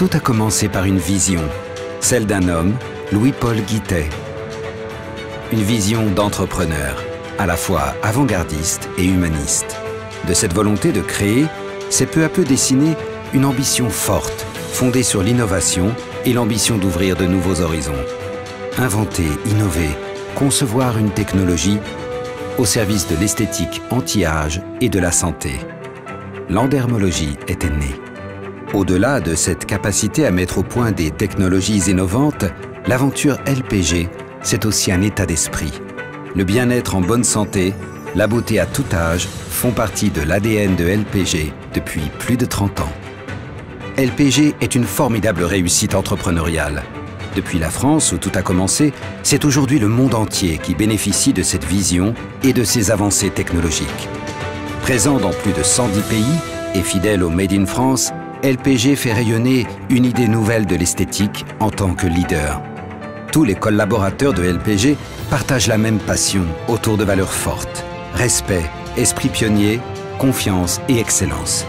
Tout a commencé par une vision, celle d'un homme, Louis-Paul Guittet. Une vision d'entrepreneur, à la fois avant-gardiste et humaniste. De cette volonté de créer, s'est peu à peu dessinée une ambition forte, fondée sur l'innovation et l'ambition d'ouvrir de nouveaux horizons. Inventer, innover, concevoir une technologie au service de l'esthétique anti-âge et de la santé. L'endermologie était née. Au-delà de cette capacité à mettre au point des technologies innovantes, l'aventure LPG, c'est aussi un état d'esprit. Le bien-être en bonne santé, la beauté à tout âge font partie de l'ADN de LPG depuis plus de 30 ans. LPG est une formidable réussite entrepreneuriale. Depuis la France, où tout a commencé, c'est aujourd'hui le monde entier qui bénéficie de cette vision et de ses avancées technologiques. Présent dans plus de 110 pays et fidèle au Made in France, LPG fait rayonner une idée nouvelle de l'esthétique en tant que leader. Tous les collaborateurs de LPG partagent la même passion autour de valeurs fortes. Respect, esprit pionnier, confiance et excellence.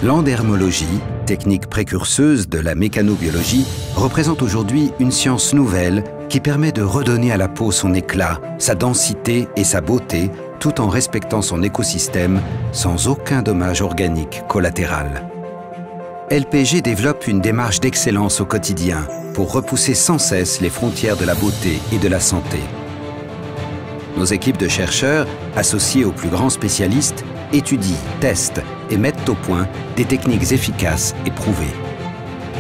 L'endermologie, technique précurseuse de la mécanobiologie, représente aujourd'hui une science nouvelle qui permet de redonner à la peau son éclat, sa densité et sa beauté, tout en respectant son écosystème sans aucun dommage organique collatéral. LPG développe une démarche d'excellence au quotidien pour repousser sans cesse les frontières de la beauté et de la santé. Nos équipes de chercheurs, associées aux plus grands spécialistes, étudient, testent et mettent au point des techniques efficaces et prouvées.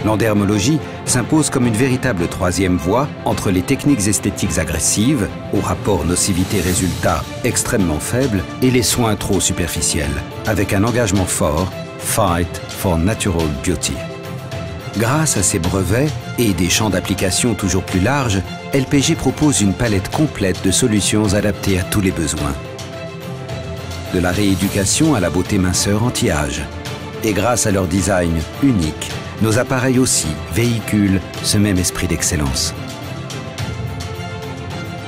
L'endermologie s'impose comme une véritable troisième voie entre les techniques esthétiques agressives, au rapport nocivité-résultat extrêmement faible, et les soins trop superficiels, avec un engagement fort, Fight for Natural Beauty. Grâce à ses brevets et des champs d'application toujours plus larges, LPG propose une palette complète de solutions adaptées à tous les besoins. De la rééducation à la beauté minceur anti-âge. Et grâce à leur design unique, nos appareils aussi véhiculent ce même esprit d'excellence.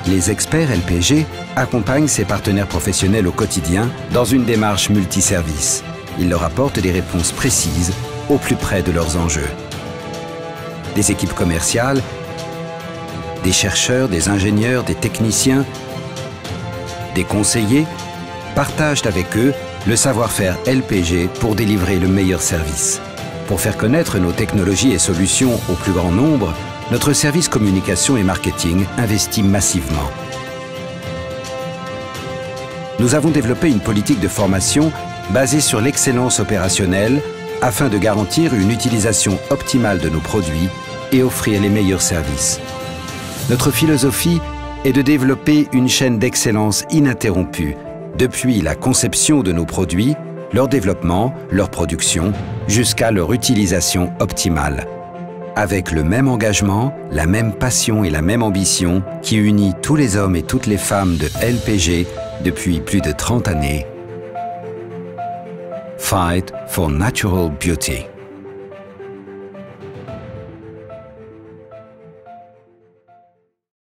Les experts LPG accompagnent ces partenaires professionnels au quotidien dans une démarche multiservice. Ils leur apportent des réponses précises au plus près de leurs enjeux. Des équipes commerciales, des chercheurs, des ingénieurs, des techniciens, des conseillers partagent avec eux le savoir-faire LPG pour délivrer le meilleur service. Pour faire connaître nos technologies et solutions au plus grand nombre, notre service communication et marketing investit massivement. Nous avons développé une politique de formation basée sur l'excellence opérationnelle afin de garantir une utilisation optimale de nos produits et offrir les meilleurs services. Notre philosophie est de développer une chaîne d'excellence ininterrompue, depuis la conception de nos produits, leur développement, leur production, jusqu'à leur utilisation optimale. Avec le même engagement, la même passion et la même ambition qui unit tous les hommes et toutes les femmes de LPG depuis plus de 30 années. Fight for Natural Beauty.